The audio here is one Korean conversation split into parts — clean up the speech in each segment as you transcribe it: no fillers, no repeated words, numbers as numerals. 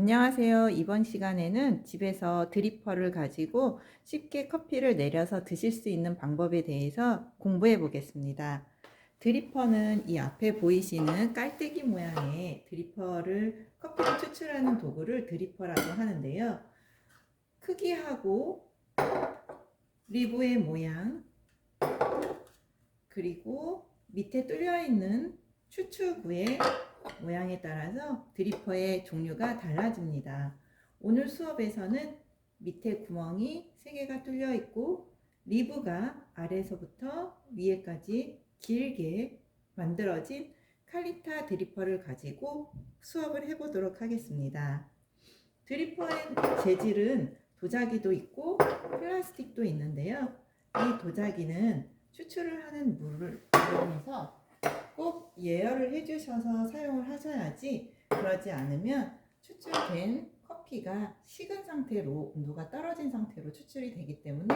안녕하세요. 이번 시간에는 집에서 드리퍼를 가지고 쉽게 커피를 내려서 드실 수 있는 방법에 대해서 공부해 보겠습니다. 드리퍼는 이 앞에 보이시는 깔때기 모양의 드리퍼를 커피를 추출하는 도구를 드리퍼라고 하는데요. 크기하고 리브의 모양, 그리고 밑에 뚫려 있는 추출구의 모양에 따라서 드리퍼의 종류가 달라집니다. 오늘 수업에서는 밑에 구멍이 3개가 뚫려 있고 리브가 아래에서부터 위에까지 길게 만들어진 칼리타 드리퍼를 가지고 수업을 해보도록 하겠습니다. 드리퍼의 재질은 도자기도 있고 플라스틱도 있는데요. 이 도자기는 추출을 하는 물을 이용해서 꼭 예열을 해주셔서 사용을 하셔야지, 그러지 않으면 추출된 커피가 식은 상태로, 온도가 떨어진 상태로 추출이 되기 때문에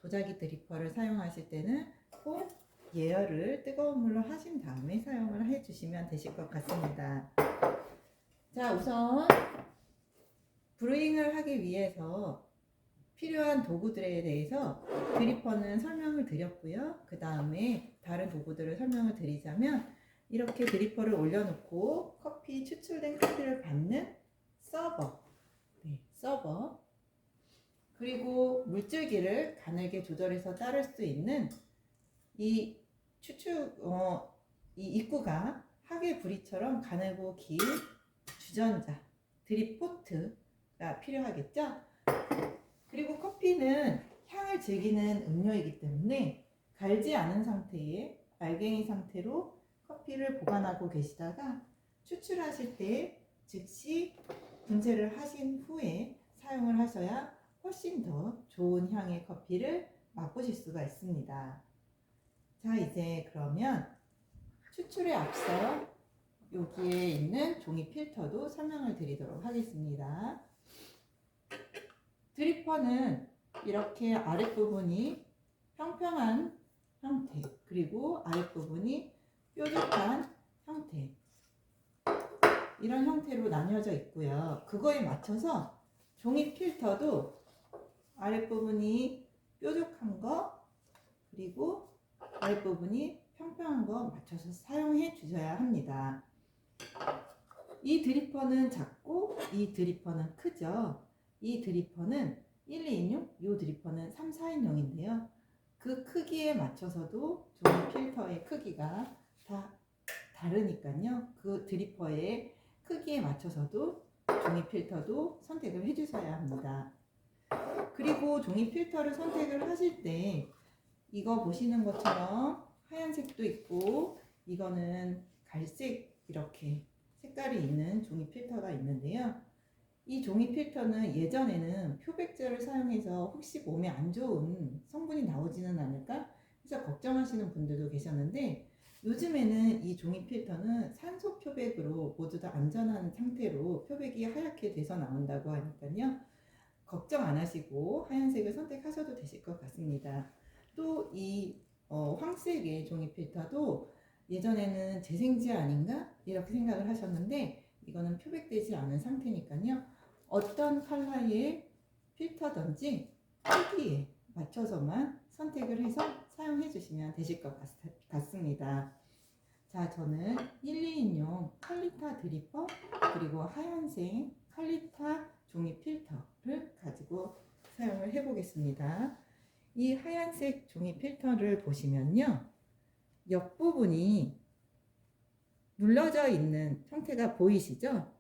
도자기 드리퍼를 사용하실 때는 꼭 예열을 뜨거운 물로 하신 다음에 사용을 해주시면 되실 것 같습니다. 자, 우선 브루잉을 하기 위해서 필요한 도구들에 대해서 드리퍼는 설명을 드렸고요. 그 다음에 다른 도구들을 설명을 드리자면, 이렇게 드리퍼를 올려놓고 추출된 커피를 받는 서버, 서버, 그리고 물줄기를 가늘게 조절해서 따를 수 있는 이 이 입구가 하계 부리처럼 가늘고 긴 주전자, 드립포트가 필요하겠죠. 그리고 커피는 향을 즐기는 음료이기 때문에 갈지 않은 상태의 알갱이 상태로 커피를 보관하고 계시다가 추출하실 때 즉시 분쇄를 하신 후에 사용을 하셔야 훨씬 더 좋은 향의 커피를 맛보실 수가 있습니다. 자, 이제 그러면 추출에 앞서 여기에 있는 종이 필터도 설명을 드리도록 하겠습니다. 드리퍼는 이렇게 아랫부분이 평평한 형태, 그리고 아랫부분이 뾰족한 형태, 이런 형태로 나뉘어져 있고요. 그거에 맞춰서 종이 필터도 아랫부분이 뾰족한 거, 그리고 아랫부분이 평평한 거 맞춰서 사용해 주셔야 합니다. 이 드리퍼는 작고 이 드리퍼는 크죠. 이 드리퍼는 1, 2인용, 이 드리퍼는 3, 4인용인데요. 그 크기에 맞춰서도 종이 필터의 크기가 다 다르니까요. 그 드리퍼의 크기에 맞춰서도 종이 필터도 선택을 해주셔야 합니다. 그리고 종이 필터를 선택을 하실 때 이거 보시는 것처럼 하얀색도 있고 이거는 갈색, 이렇게 색깔이 있는 종이 필터가 있는데요. 이 종이 필터는 예전에는 표백제를 사용해서 혹시 몸에 안 좋은 성분이 나오지는 않을까 해서 걱정하시는 분들도 계셨는데, 요즘에는 이 종이 필터는 산소 표백으로 모두 다 안전한 상태로 표백이 하얗게 돼서 나온다고 하니까요. 걱정 안 하시고 하얀색을 선택하셔도 되실 것 같습니다. 또 이 황색의 종이 필터도 예전에는 재생지 아닌가 이렇게 생각을 하셨는데, 이거는 표백되지 않은 상태니까요. 어떤 컬러의 필터든지 크기에 맞춰서만 선택을 해서 사용해 주시면 되실 것 같습니다. 자, 저는 1, 2인용 칼리타 드리퍼, 그리고 하얀색 칼리타 종이 필터를 가지고 사용을 해 보겠습니다. 이 하얀색 종이 필터를 보시면요, 옆부분이 눌러져 있는 형태가 보이시죠?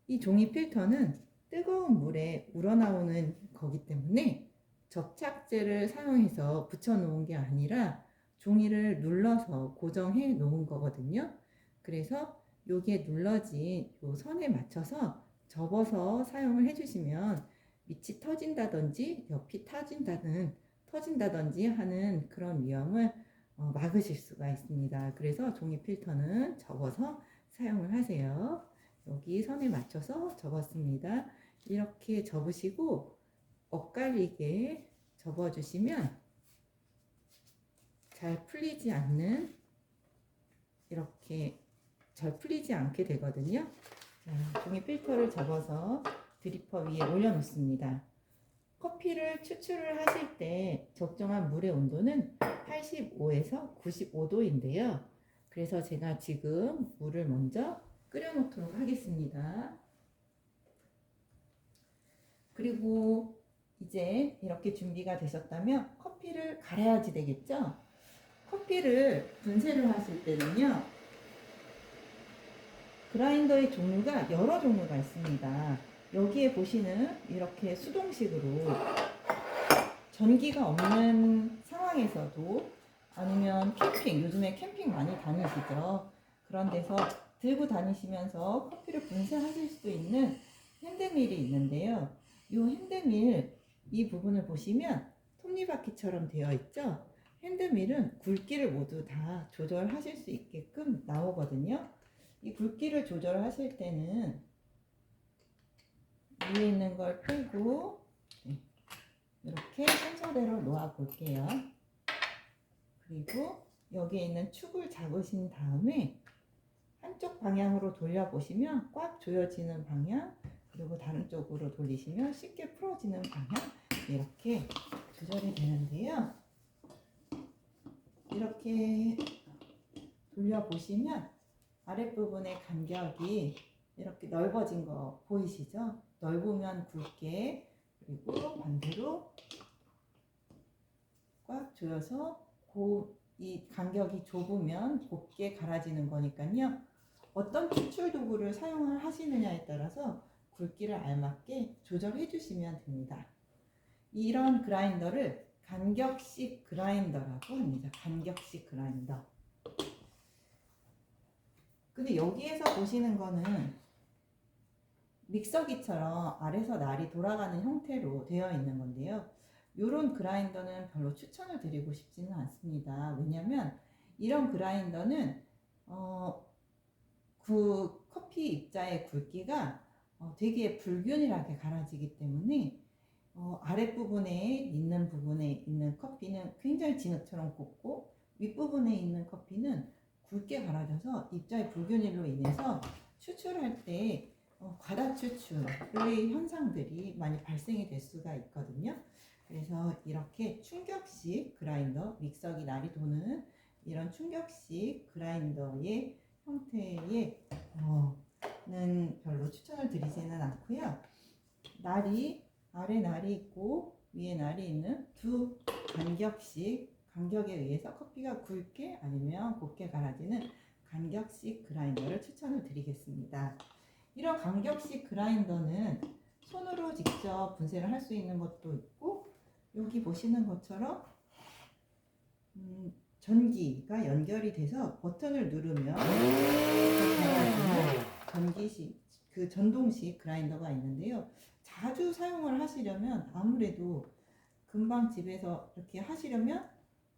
이 종이 필터는 뜨거운 물에 우러나오는 거기 때문에 접착제를 사용해서 붙여 놓은 게 아니라 종이를 눌러서 고정해 놓은 거거든요. 그래서 여기에 눌러진 요 선에 맞춰서 접어서 사용을 해주시면 밑이 터진다든지 옆이 터진다든지 하는 그런 위험을 막으실 수가 있습니다. 그래서 종이 필터는 접어서 사용을 하세요. 여기 선에 맞춰서 접었습니다. 이렇게 접으시고 엇갈리게 접어주시면 잘 풀리지 않게 되거든요. 자, 종이 필터를 접어서 드리퍼 위에 올려놓습니다. 커피를 추출을 하실 때 적정한 물의 온도는 85에서 95도인데요. 그래서 제가 지금 물을 먼저 끓여 놓도록 하겠습니다. 그리고 이제 이렇게 준비가 되셨다면 커피를 갈아야지 되겠죠? 커피를 분쇄를 하실 때는요, 그라인더의 종류가 여러 종류가 있습니다. 여기에 보시는 이렇게 수동식으로 전기가 없는 상황에서도, 아니면 캠핑, 요즘에 캠핑 많이 다니시죠? 그런 데서 들고 다니시면서 커피를 분쇄하실 수 있는 핸드밀이 있는데요. 이 핸드밀, 이 부분을 보시면 톱니바퀴처럼 되어 있죠? 핸드밀은 굵기를 모두 다 조절하실 수 있게끔 나오거든요. 이 굵기를 조절하실 때는 위에 있는 걸 빼고 이렇게 순서대로 놓아 볼게요. 그리고 여기에 있는 축을 잡으신 다음에 한쪽 방향으로 돌려 보시면 꽉 조여지는 방향, 그리고 다른 쪽으로 돌리시면 쉽게 풀어지는 방향, 이렇게 조절이 되는데요. 이렇게 돌려 보시면 아랫부분의 간격이 이렇게 넓어진 거 보이시죠? 넓으면 굵게, 그리고 반대로 꽉 조여서 이 간격이 좁으면 곱게 갈아지는 거니까요. 어떤 추출 도구를 사용을 하시느냐에 따라서 굵기를 알맞게 조절해 주시면 됩니다. 이런 그라인더를 간격식 그라인더라고 합니다. 간격식 그라인더. 근데 여기에서 보시는 거는 믹서기처럼 아래서 날이 돌아가는 형태로 되어 있는 건데요. 이런 그라인더는 별로 추천을 드리고 싶지는 않습니다. 왜냐면 이런 그라인더는 그 커피 입자의 굵기가 되게 불균일하게 갈아지기 때문에 아랫부분에 있는 커피는 굉장히 진흙처럼 곱고, 윗부분에 있는 커피는 굵게 갈아져서 입자의 불균일로 인해서 추출할 때 과다 추출의 현상들이 많이 발생이 될 수가 있거든요. 그래서 이렇게 충격식 그라인더, 믹서기 날이 도는 이런 충격식 그라인더의 형태의 는 별로 추천을 드리지는 않고요. 아래 날이 있고 위에 날이 있는 두 간격에 의해서 커피가 굵게 아니면 곱게 갈아지는 간격식 그라인더를 추천을 드리겠습니다. 이런 간격식 그라인더는 손으로 직접 분쇄를 할 수 있는 것도 있고, 여기 보시는 것처럼 전기가 연결이 돼서 버튼을 누르면 전동식 그라인더가 있는데요. 자주 사용을 하시려면, 아무래도 금방 집에서 이렇게 하시려면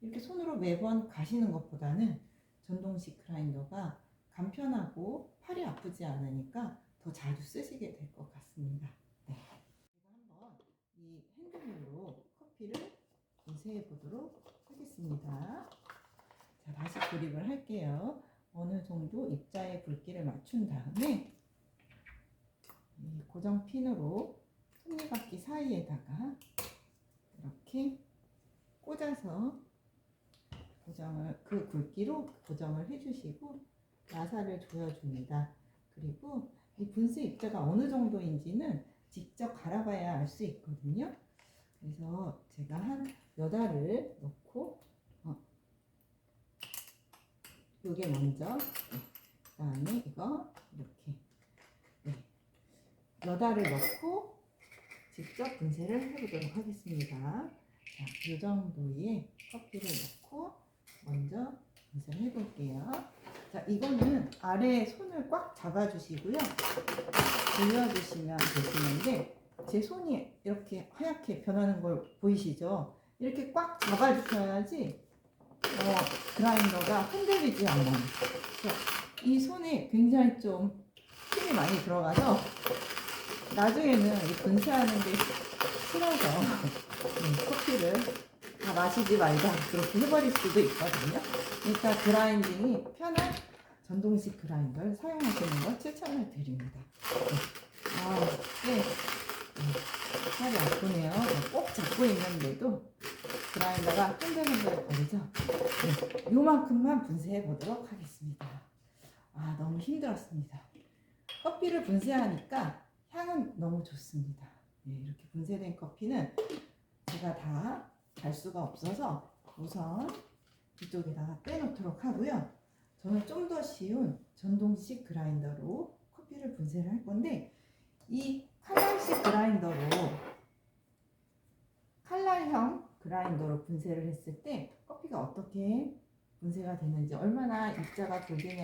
이렇게 손으로 매번 가시는 것보다는 전동식 그라인더가 간편하고 팔이 아프지 않으니까 더 자주 쓰시게 될 것 같습니다. 네. 제가 한번 이 핸드밀로 커피를 분쇄해 보도록 하겠습니다. 자, 다시 조립을 할게요. 어느 정도 입자의 굵기를 맞춘 다음에 이 고정 핀으로 톱니바퀴 사이에다가 이렇게 꽂아서 그 굵기로 고정을 해주시고 나사를 조여줍니다. 그리고 이 분쇄 입자가 어느 정도인지는 직접 갈아봐야 알 수 있거든요. 그래서 제가 한 몇 알을 넣고, 요게 먼저, 그 다음에 이거 이렇게 몇 알을 넣고 직접 분쇄를 해보도록 하겠습니다. 자, 이 정도의 커피를 넣고 먼저 분쇄를 해볼게요. 자, 이거는 아래 손을 꽉 잡아주시고요. 돌려주시면 되시는데, 제 손이 이렇게 하얗게 변하는 걸 보이시죠? 이렇게 꽉 잡아주셔야지 그라인더가 흔들리지 않아요. 이 손에 굉장히 좀 힘이 많이 들어가서 나중에는 이 분쇄하는 게 싫어서 커피를 다 마시지 말자 그렇게 해버릴 수도 있거든요. 그러니까 그라인딩이 편한 전동식 그라인더를 사용하시는 걸 추천을 드립니다. 네. 네. 팔이 아프네요. 꼭 잡고 있는데도 그라인더가 흔들흔들 거리죠. 네, 요만큼만 분쇄해 보도록 하겠습니다. 너무 힘들었습니다. 커피를 분쇄하니까 향은 너무 좋습니다. 네, 이렇게 분쇄된 커피는 제가 다 갈 수가 없어서 우선 이쪽에다가 빼놓도록 하고요. 저는 좀 더 쉬운 전동식 그라인더로 커피를 분쇄를 할 건데, 이 칼날식 그라인더로, 칼날형 그라인더로 분쇄를 했을 때 커피가 어떻게 분쇄가 되는지, 얼마나 입자가 골고루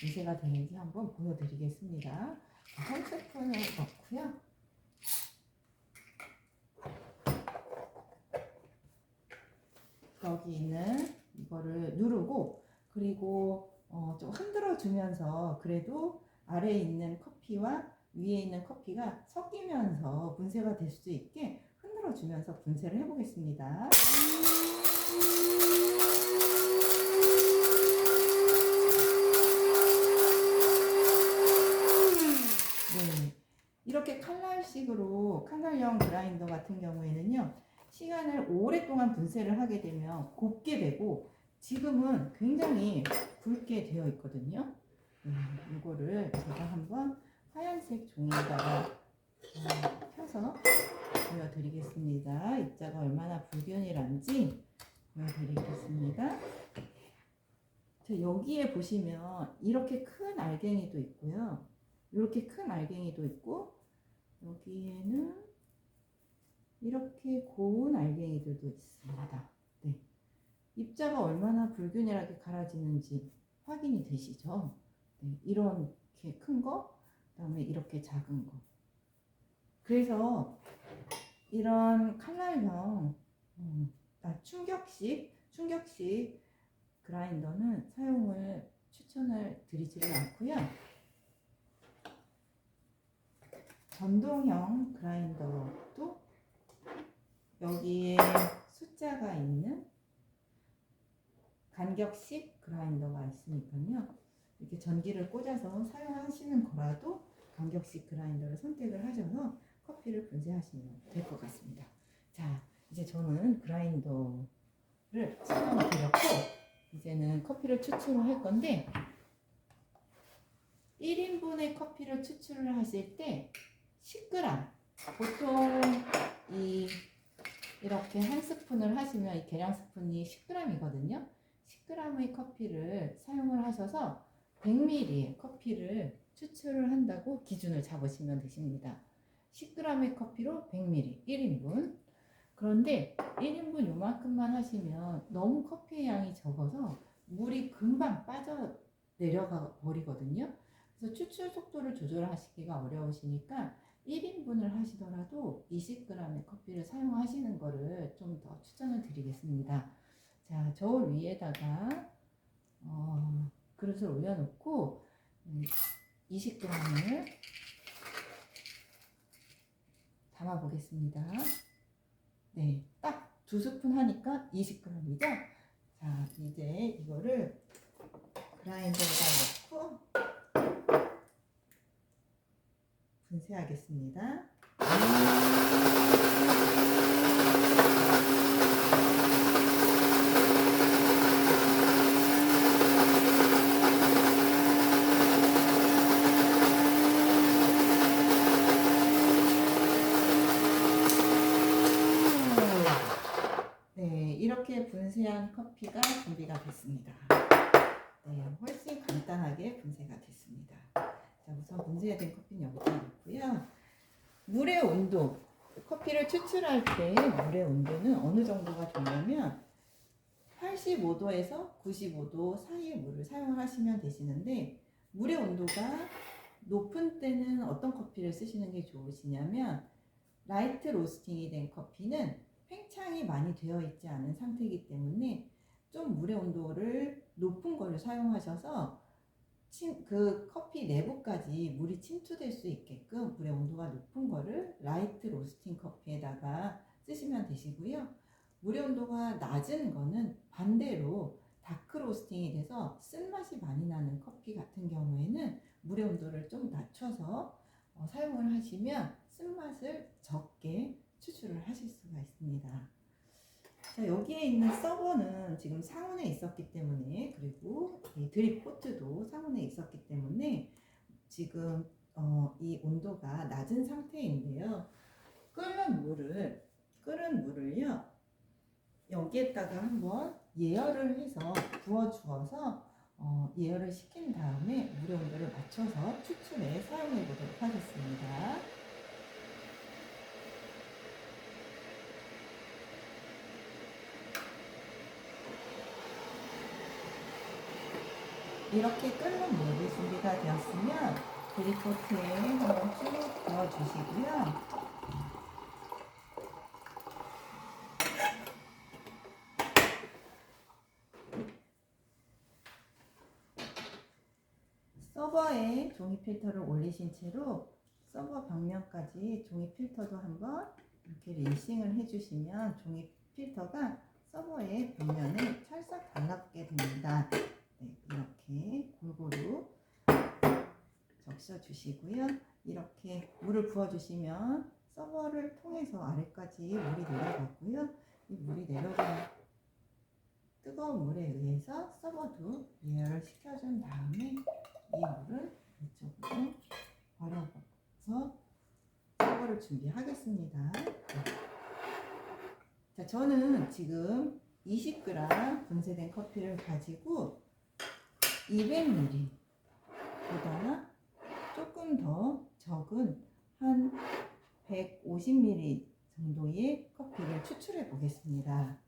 분쇄가 되는지 한번 보여드리겠습니다. 한 스푼을 넣고요. 여기 있는 이거를 누르고, 그리고 좀 흔들어 주면서, 그래도 아래에 있는 커피와 위에 있는 커피가 섞이면서 분쇄가 될 수 있게 흔들어 주면서 분쇄를 해보겠습니다. 네, 이렇게 칼날식으로, 칼날형 그라인더 같은 경우에는요, 시간을 오랫동안 분쇄를 하게 되면 곱게 되고, 지금은 굉장히 굵게 되어 있거든요. 이거를 제가 한번 하얀색 종이에다가 펴서 보여드리겠습니다. 입자가 얼마나 불균일한지 보여드리겠습니다. 여기에 보시면 이렇게 큰 알갱이도 있고요, 이렇게 큰 알갱이도 있고, 여기에는 이렇게 고운 알갱이들도 있습니다. 네. 입자가 얼마나 불균일하게 갈아지는지 확인이 되시죠? 네. 이렇게 큰 거, 그 다음에 이렇게 작은 거. 그래서 이런 칼날형 충격식 그라인더는 사용을 추천을 드리지는 않고요. 전동형 그라인더도 여기에 숫자가 있는 간격식 그라인더가 있으니까요, 이렇게 전기를 꽂아서 사용하시는 거라도 간격식 그라인더를 선택을 하셔서 커피를 분쇄하시면 될 것 같습니다. 자, 이제 저는 그라인더를 설명을 드렸고, 이제는 커피를 추출을 할 건데, 1인분의 커피를 추출을 하실 때 10g, 보통 이렇게 한 스푼을 하시면 이 계량 스푼이 10g이거든요. 10g의 커피를 사용을 하셔서 100ml의 커피를 추출을 한다고 기준을 잡으시면 되십니다. 10g의 커피로 100ml, 1인분. 그런데 1인분 요만큼만 하시면 너무 커피의 양이 적어서 물이 금방 빠져 내려가 버리거든요. 그래서 추출 속도를 조절하시기가 어려우시니까 1인분을 하시더라도 20g의 커피를 사용하시는 것을 좀 더 추천을 드리겠습니다. 자, 저울 위에다가 그릇을 올려놓고 20g을 담아 보겠습니다. 네, 딱 2스푼 하니까 20g이죠? 자, 이제 이거를 그라인더에다 넣고 분쇄하겠습니다. 네, 이렇게 분쇄한 커피가 준비가 됐습니다. 네, 훨씬 간단하게 분쇄가 됐습니다. 자, 우선 분쇄된 커피는 여기다 넣고요. 물의 온도, 커피를 추출할 때 물의 온도는 어느 정도가 좋냐면 85도에서 95도 사이의 물을 사용하시면 되시는데, 물의 온도가 높은 때는 어떤 커피를 쓰시는 게 좋으시냐면, 라이트 로스팅이 된 커피는 팽창이 많이 되어 있지 않은 상태이기 때문에 좀 물의 온도를 높은 거를 사용하셔서 그 커피 내부까지 물이 침투될 수 있게끔 물의 온도가 높은 거를 라이트 로스팅 커피에다가 쓰시면 되시고요. 물의 온도가 낮은 거는 반대로 다크 로스팅이 돼서 쓴맛이 많이 나는 커피 같은 경우에는 물의 온도를 좀 낮춰서 사용을 하시면 쓴맛을 적게 추출을 하실 수가 있습니다. 자, 여기에 있는 서버는 지금 상온에 있었기 때문에, 그리고 이 드립 포트도 상온에 있었기 때문에 지금 이 온도가 낮은 상태인데요. 끓는 물을요, 여기에다가 한번 예열을 해서 부어 주어서 예열을 시킨 다음에 물의 온도를 맞춰서 추출에 사용해 보도록 하겠습니다. 이렇게 끓는 물이 준비가 되었으면 드립포트에 한번 쭉 부어 주시고요. 서버에 종이 필터를 올리신 채로 서버 벽면까지 종이 필터도 한번 이렇게 린싱을 해주시면 종이 필터가 서버의 벽면에 찰싹 달라붙게 됩니다. 네, 이렇게 골고루 적셔 주시고요. 이렇게 물을 부어 주시면 서버를 통해서 아래까지 물이 내려가고요. 이 물이 내려가는 뜨거운 물에 의해서 서버도 예열을 시켜준 다음에 이 물을 이쪽으로 버려서 서버를 준비하겠습니다. 자, 저는 지금 20g 분쇄된 커피를 가지고 200ml 보다 조금 더 적은 한 150ml 정도의 커피를 추출해 보겠습니다.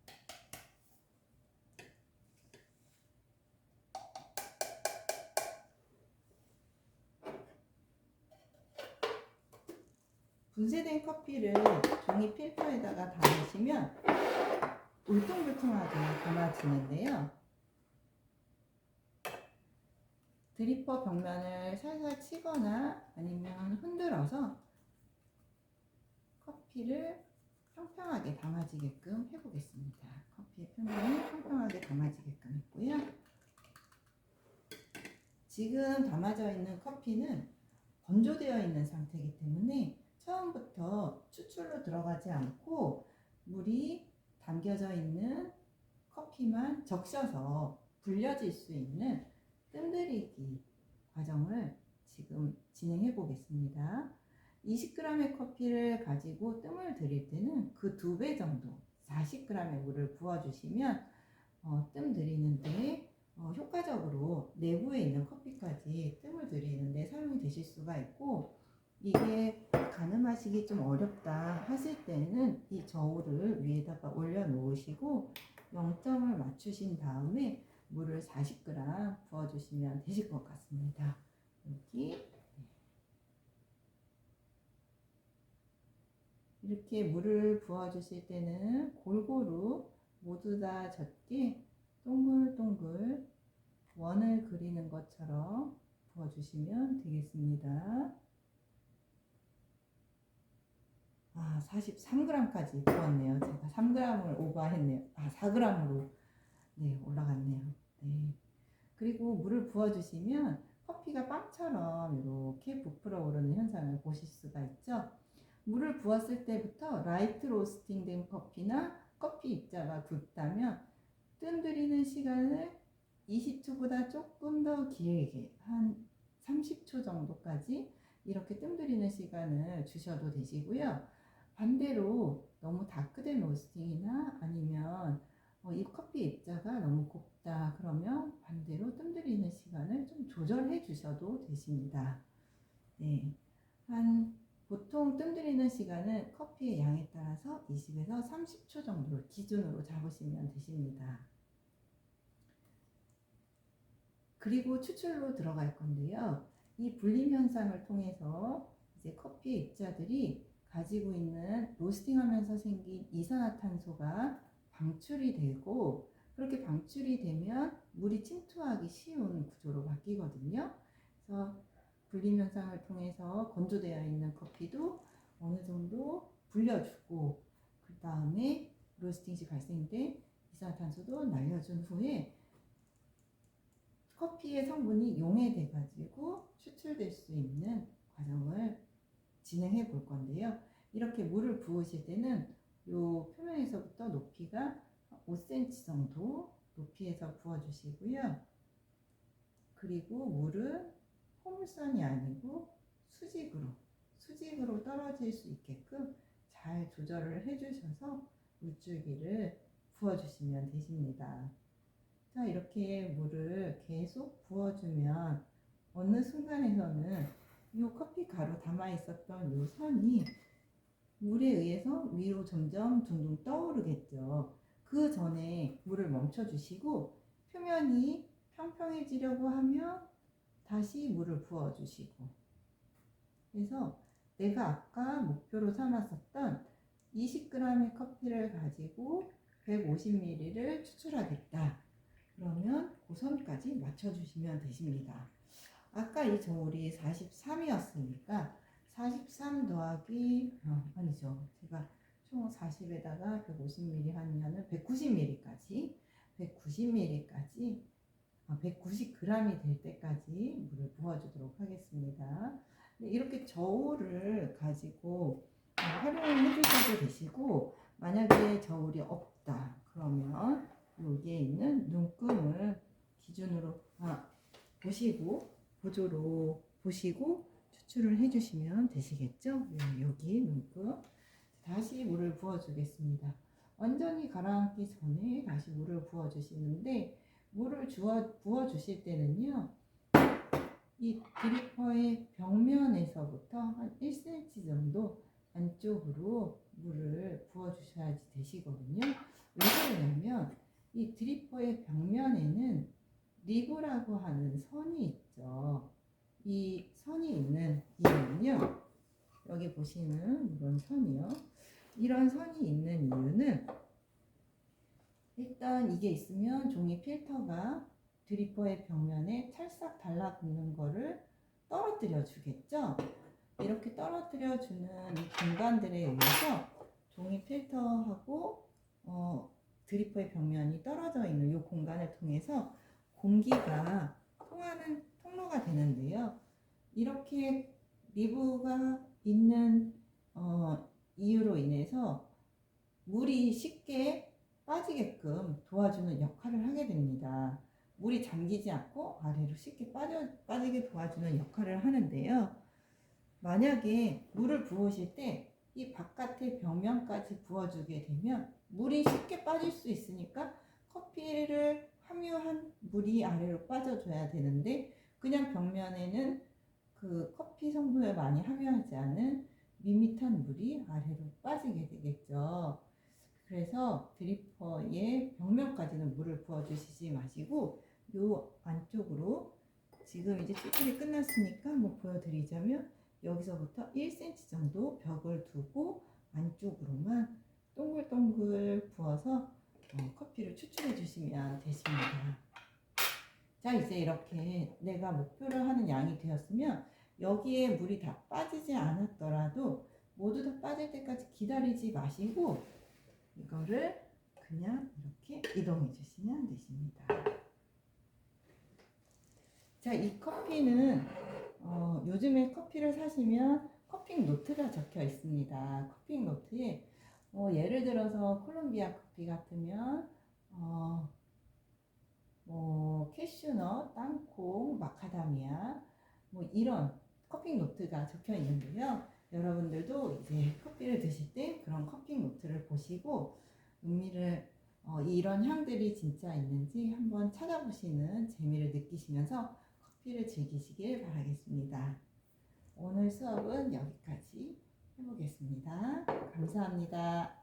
분쇄된 커피를 종이 필터에다가 담으시면 울퉁불퉁하게 담아지는데요. 드리퍼 벽면을 살살 치거나 아니면 흔들어서 커피를 평평하게 담아지게끔 해보겠습니다. 커피의 표면이 평평하게 담아지게끔 했고요. 지금 담아져 있는 커피는 건조되어 있는 상태이기 때문에 처음부터 추출로 들어가지 않고 물이 담겨져 있는 커피만 적셔서 불려질 수 있는 뜸들이기 과정을 지금 진행해 보겠습니다. 20g의 커피를 가지고 뜸을 들일 때는 그 2배 정도 40g의 물을 부어주시면 뜸 들이는데 효과적으로 내부에 있는 커피까지 뜸을 들이는데 사용이 되실 수가 있고, 이게 가늠하시기 좀 어렵다 하실 때는 이 저울을 위에다가 올려 놓으시고 0점을 맞추신 다음에 물을 40g 부어주시면 되실 것 같습니다. 여기 이렇게 물을 부어주실 때는 골고루 모두 다 젖게 동글동글 원을 그리는 것처럼 부어주시면 되겠습니다. 43g까지 부었네요. 제가 3g을 오버했네요. 4g으로 올라갔네요. 네. 그리고 물을 부어주시면 커피가 빵처럼 이렇게 부풀어 오르는 현상을 보실 수가 있죠. 물을 부었을 때부터 라이트 로스팅 된 커피나 커피 입자가 굳다면 뜸 들이는 시간을 20초보다 조금 더 길게 한 30초 정도까지 이렇게 뜸 들이는 시간을 주셔도 되시고요. 반대로 너무 다크된 로스팅이나 아니면 이 커피 입자가 너무 곱다 그러면 반대로 뜸 들이는 시간을 좀 조절해 주셔도 되십니다. 네, 보통 뜸 들이는 시간은 커피의 양에 따라서 20에서 30초 정도를 기준으로 잡으시면 되십니다. 그리고 추출로 들어갈 건데요. 이 불림 현상을 통해서 이제 커피 입자들이 가지고 있는 로스팅하면서 생긴 이산화탄소가 방출이 되고, 그렇게 방출이 되면 물이 침투하기 쉬운 구조로 바뀌거든요. 그래서 불림 현상을 통해서 건조되어 있는 커피도 어느 정도 불려주고, 그 다음에 로스팅 시 발생된 이산화탄소도 날려준 후에 커피의 성분이 용해돼 가지고 추출될 수 있는 과정을 진행해 볼 건데요. 이렇게 물을 부으실 때는 요 표면에서부터 높이가 5cm 정도 높이에서 부어주시고요. 그리고 물은 포물선이 아니고 수직으로 떨어질 수 있게끔 잘 조절을 해주셔서 물줄기를 부어주시면 되십니다. 자, 이렇게 물을 계속 부어주면 어느 순간에서는 이 커피 가루 담아 있었던 이 선이 물에 의해서 위로 점점 둥둥 떠오르겠죠. 그 전에 물을 멈춰 주시고 표면이 평평해지려고 하면 다시 물을 부어 주시고, 그래서 내가 아까 목표로 삼았었던 20g의 커피를 가지고 150ml를 추출하겠다. 그러면 그 선까지 맞춰주시면 되십니다. 아까 이 저울이 43이었으니까 43 더하기 아니죠. 제가 총 40에다가 150ml 하면은 190ml까지 190g이 될 때까지 물을 부어주도록 하겠습니다. 이렇게 저울을 가지고 활용을 해주셔도 되시고, 만약에 저울이 없다 그러면 여기에 있는 눈금을 기준으로 보조로 보시고 추출을 해주시면 되시겠죠. 여기 눈금. 다시 물을 부어주겠습니다. 완전히 가라앉기 전에 다시 물을 부어주시는데, 물을 부어주실 때는요, 이 드리퍼의 벽면에서부터 한 1cm 정도 안쪽으로 물을 부어주셔야지 되시거든요. 왜 그러냐면 이 드리퍼의 벽면에는 리브라고 하는 선이 있죠. 이 선이 있는 이유는요, 여기 보시는 이런 선이요. 이런 선이 있는 이유는 일단 이게 있으면 종이 필터가 드리퍼의 벽면에 찰싹 달라붙는 거를 떨어뜨려 주겠죠. 이렇게 떨어뜨려 주는 이 공간들에 의해서 종이 필터하고 드리퍼의 벽면이 떨어져 있는 이 공간을 통해서 공기가 통하는 통로가 되는데요. 이렇게 리브가 있는 이유로 인해서 물이 쉽게 빠지게끔 도와주는 역할을 하게 됩니다. 물이 잠기지 않고 아래로 쉽게 빠지게 도와주는 역할을 하는데요. 만약에 물을 부으실 때 이 바깥의 벽면까지 부어주게 되면 물이 쉽게 빠질 수 있으니까 커피를 함유한 물이 아래로 빠져줘야 되는데, 그냥 벽면에는 그 커피 성분을 많이 함유하지 않은 밋밋한 물이 아래로 빠지게 되겠죠. 그래서 드리퍼의 벽면까지는 물을 부어주시지 마시고 요 안쪽으로, 지금 이제 추출이 끝났으니까 한번 보여드리자면 여기서부터 1cm 정도 벽을 두고 안쪽으로만 동글동글 부어서 커피를 추출해 주시면 되십니다. 자, 이제 이렇게 내가 목표를 하는 양이 되었으면 여기에 물이 다 빠지지 않았더라도 모두 다 빠질 때까지 기다리지 마시고 이거를 그냥 이렇게 이동해 주시면 되십니다. 자, 이 커피는 요즘에 커피를 사시면 커핑 노트가 적혀 있습니다. 커핑 노트에 예를 들어서 콜롬비아 커피 같으면 캐슈넛, 땅콩, 마카다미아 이런 커핑 노트가 적혀 있는데요. 여러분들도 이제 커피를 드실 때 그런 커핑 노트를 보시고 이런 향들이 진짜 있는지 한번 찾아보시는 재미를 느끼시면서 커피를 즐기시길 바라겠습니다. 오늘 수업은 여기까지 해보겠습니다. 감사합니다.